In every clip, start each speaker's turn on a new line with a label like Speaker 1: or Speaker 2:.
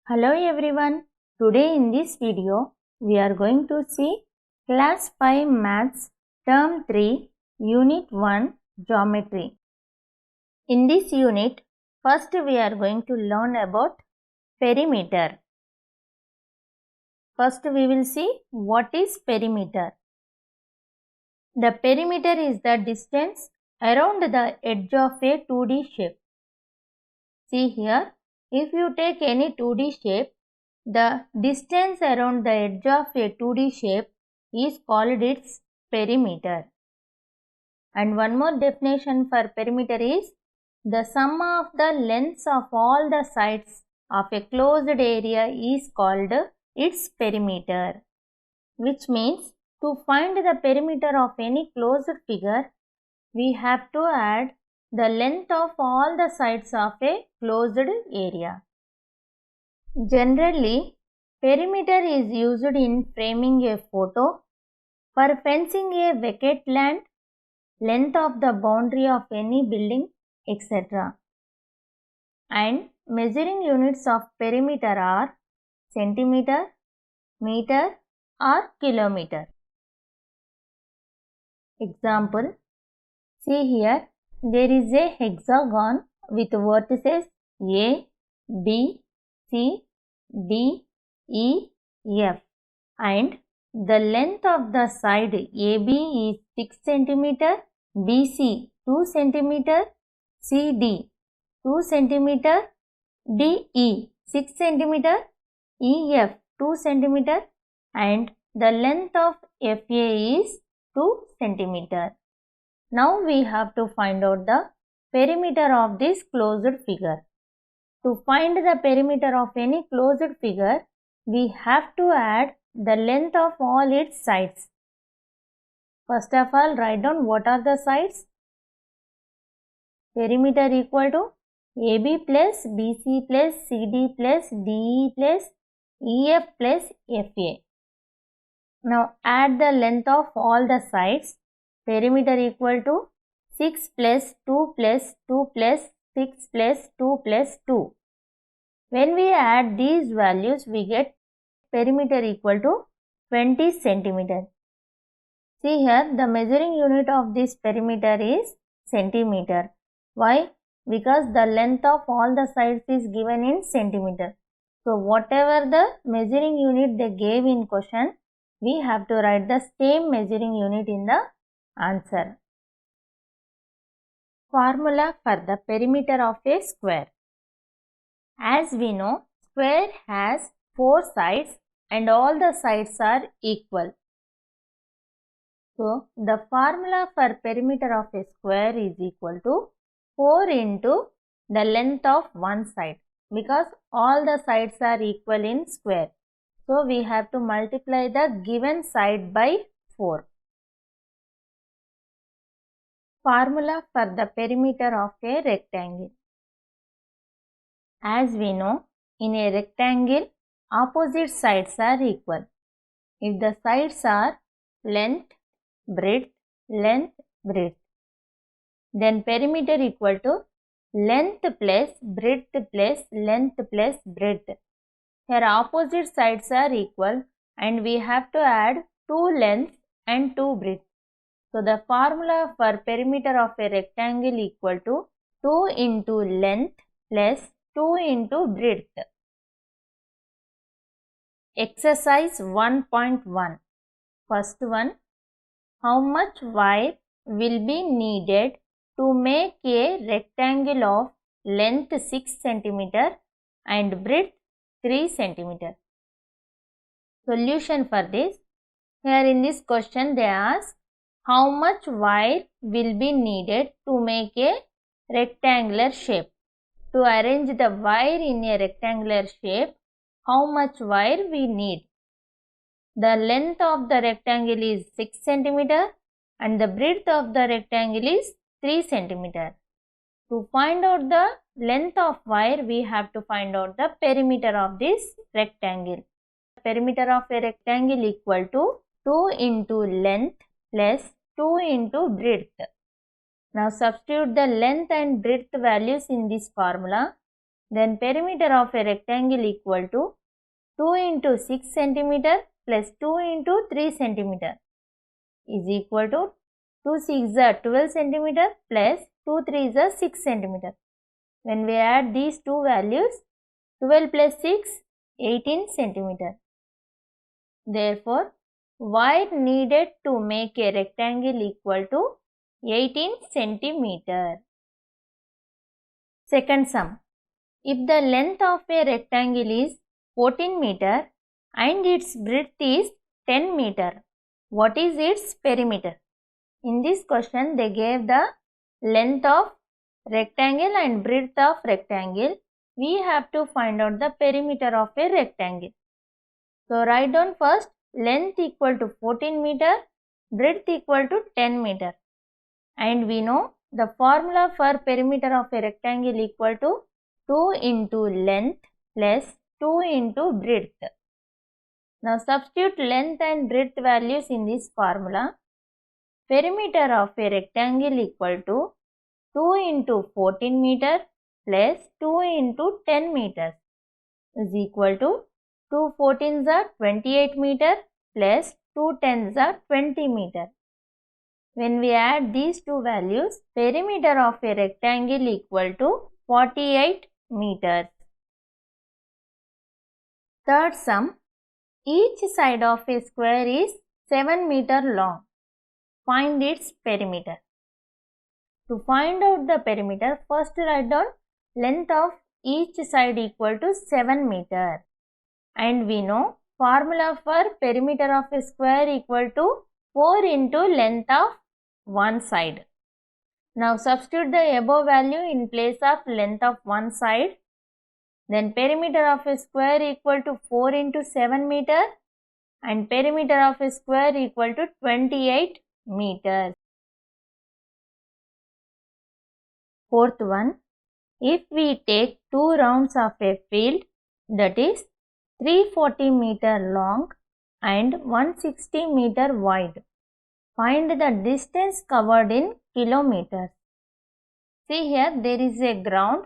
Speaker 1: Hello everyone. Today in this video we are going to see Class 5 Maths Term 3 Unit 1 Geometry. In this unit, first we are going to learn about perimeter. First we will see what is perimeter. The perimeter is the distance around the edge of a 2D shape. See here, if you take any 2D shape, the distance around the edge of a 2D shape is called its perimeter. And one more definition for perimeter is the sum of the lengths of all the sides of a closed area is called its perimeter. Which means to find the perimeter of any closed figure, we have to add the length of all the sides of a closed area. Generally, perimeter is used in framing a photo, for fencing a vacant land, length of the boundary of any building, etc. And measuring units of perimeter are centimeter, meter or kilometer. Example, see here, there is a hexagon with vertices A, B, C, D, E, F and the length of the side AB is 6 cm, BC 2 cm, CD 2 cm, DE 6 cm, EF 2 cm and the length of FA is 2 cm. Now we have to find out the perimeter of this closed figure. To find the perimeter of any closed figure, we have to add the length of all its sides. First of all, write down what are the sides. Perimeter equal to AB plus BC plus CD plus DE plus EF plus FA. Now add the length of all the sides. Perimeter equal to 6 plus 2 plus 2 plus 6 plus 2 plus 2. When we add these values, we get perimeter equal to 20 cm. See here, the measuring unit of this perimeter is centimeter. Why? Because the length of all the sides is given in centimeter. So, whatever the measuring unit they gave in question, we have to write the same measuring unit in the answer. Formula for the perimeter of a square. As we know, square has 4 sides and all the sides are equal. So, the formula for perimeter of a square is equal to 4 into the length of one side, because all the sides are equal in square. So, we have to multiply the given side by 4. Formula for the perimeter of a rectangle. As we know, in a rectangle, opposite sides are equal. If the sides are length, breadth, then perimeter equal to length plus breadth plus length plus breadth. Here opposite sides are equal and we have to add 2 lengths and 2 breadth. So the formula for perimeter of a rectangle equal to 2 into length plus 2 into breadth. Exercise 1.1. First one, how much wire will be needed to make a rectangle of length 6 cm and breadth 3 cm? Solution for this. Here in this question they ask how much wire will be needed to make a rectangular shape. To arrange the wire in a rectangular shape, how much wire we need? The length of the rectangle is 6 cm and the breadth of the rectangle is 3 cm. To find out the length of wire, we have to find out the perimeter of this rectangle. Perimeter of a rectangle equal to 2 into length plus 2 into breadth. Now substitute the length and breadth values in this formula. Then perimeter of a rectangle equal to 2 into 6 centimeter plus 2 into 3 centimeter is equal to 2 6 are 12 centimeter plus 2 3 is 6 centimeter. When we add these two values, 12 plus 6, 18 centimeter. Therefore, wire needed to make a rectangle equal to 18 centimeter. Second sum. If the length of a rectangle is 14 meter and its breadth is 10 meter, what is its perimeter? In this question, they gave the length of rectangle and breadth of rectangle. We have to find out the perimeter of a rectangle. So, write down first length equal to 14 meter, breadth equal to 10 meter. And we know the formula for perimeter of a rectangle equal to 2 into length plus 2 into breadth. Now, substitute length and breadth values in this formula. Perimeter of a rectangle equal to 2 into 14 meter plus 2 into 10 meters is equal to 2 14s are 28 meter plus 2 10s are 20 meter. When we add these two values, perimeter of a rectangle equal to 48 meters. Third sum, each side of a square is 7 meter long. Find its perimeter. To find out the perimeter, first write down length of each side equal to 7 meter. And we know formula for perimeter of a square equal to 4 into length of one side. Now substitute the above value in place of length of one side. Then perimeter of a square equal to 4 into 7 meter and perimeter of a square equal to 28 meters. Fourth one, if we take two rounds of a field that is 340 meter long and 160 meter wide, find the distance covered in kilometers. See here, there is a ground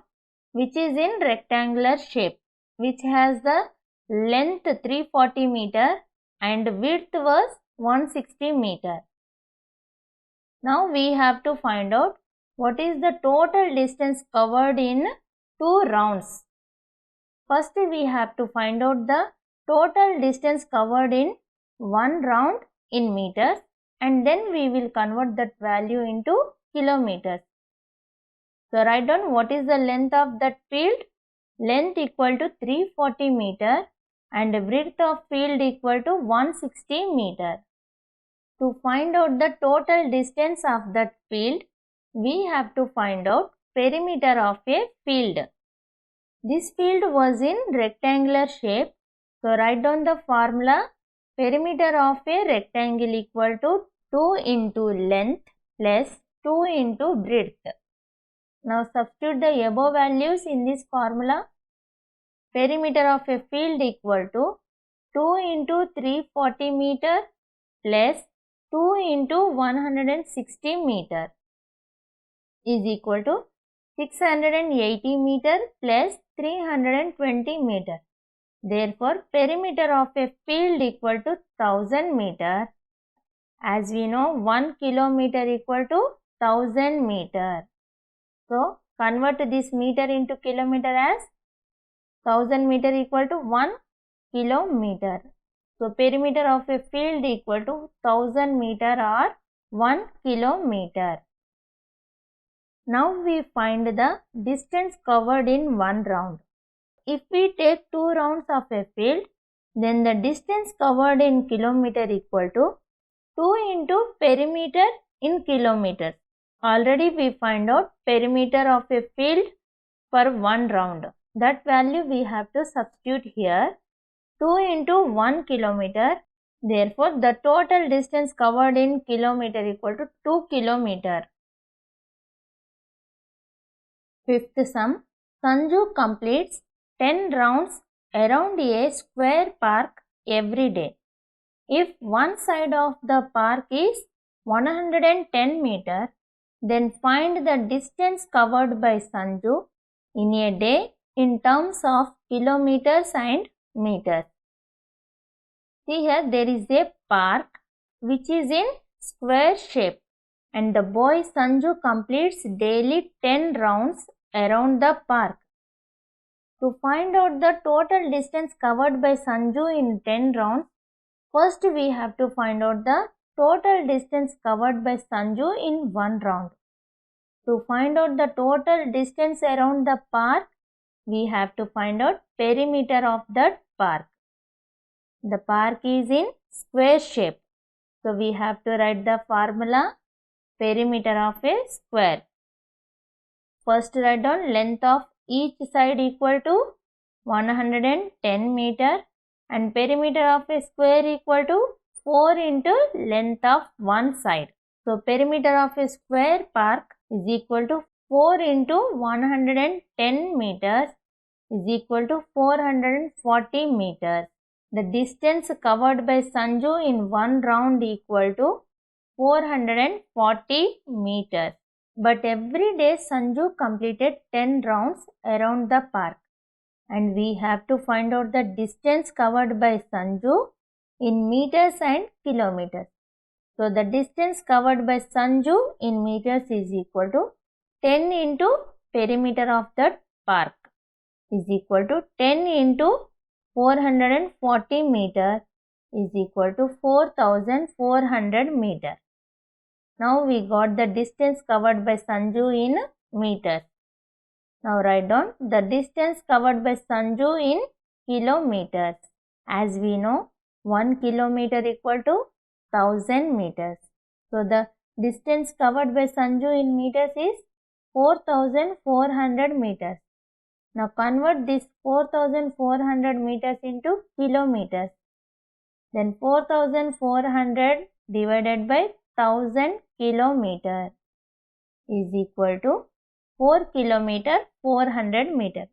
Speaker 1: which is in rectangular shape, which has the length 340 meter and width was 160 meter. Now we have to find out what is the total distance covered in two rounds. First we have to find out the total distance covered in one round in meters, and then we will convert that value into kilometers. So write down what is the length of that field. Length equal to 340 meter and breadth of field equal to 160 meter. To find out the total distance of that field, we have to find out perimeter of a field. This field was in rectangular shape. So write down the formula. Perimeter of a rectangle equal to 2 into length plus 2 into breadth. Now substitute the above values in this formula. Perimeter of a field equal to 2 into 340 meter plus 2 into 160 meter is equal to 680 meter plus 320 meter. Therefore, perimeter of a field equal to 1000 meter. As we know, 1 kilometer equal to 1000 meter. So, convert this meter into kilometer as 1000 meter equal to 1 kilometer. So, perimeter of a field equal to 1000 meter or 1 kilometer. Now, we find the distance covered in one round. If we take two rounds of a field, then the distance covered in kilometer equal to 2 into perimeter in kilometers. Already we find out perimeter of a field for one round. That value we have to substitute here. 2 into 1 kilometer. Therefore, the total distance covered in kilometer equal to 2 kilometer. Fifth sum. Sanju completes 10 rounds around a square park every day. If one side of the park is 110 meter, then find the distance covered by Sanju in a day in terms of kilometers and meters. See here, there is a park which is in square shape, and the boy Sanju completes daily 10 rounds around the park. To find out the total distance covered by Sanju in 10 rounds, first we have to find out the total distance covered by Sanju in 1 round. To find out the total distance around the park, we have to find out perimeter of that park. The park is in square shape. So we have to write the formula perimeter of a square. First write down length of each side equal to 110 meter and perimeter of a square equal to 4 into length of one side. So perimeter of a square park is equal to 4 into 110 meters is equal to 440 meters. The distance covered by Sanju in 1 round equal to 440 meters. But every day Sanju completed 10 rounds around the park, and we have to find out the distance covered by Sanju in meters and kilometers. So the distance covered by Sanju in meters is equal to 10 into perimeter of that park is equal to 10 into 440 meter is equal to 4400 meter. Now we got the distance covered by Sanju in meters. Now write down the distance covered by Sanju in kilometers. As we know, 1 kilometer equal to 1000 meters. So the distance covered by Sanju in meters is 4400 meters. Now convert this 4400 meters into kilometers. Then 4400 divided by 1000 kilometer is equal to 4 kilometer 400 meter.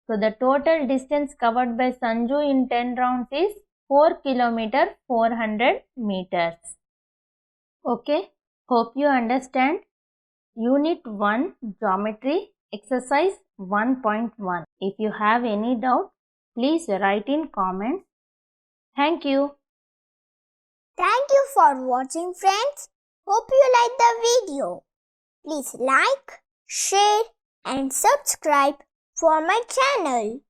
Speaker 1: So the total distance covered by Sanju in 10 rounds is 4 kilometer 400 meters. Okay, hope you understand. Unit 1 Geometry Exercise 1.1. If you have any doubt, please write in comments. Thank you.
Speaker 2: Thank you for watching, friends. Hope you liked the video. Please like, share and subscribe for my channel.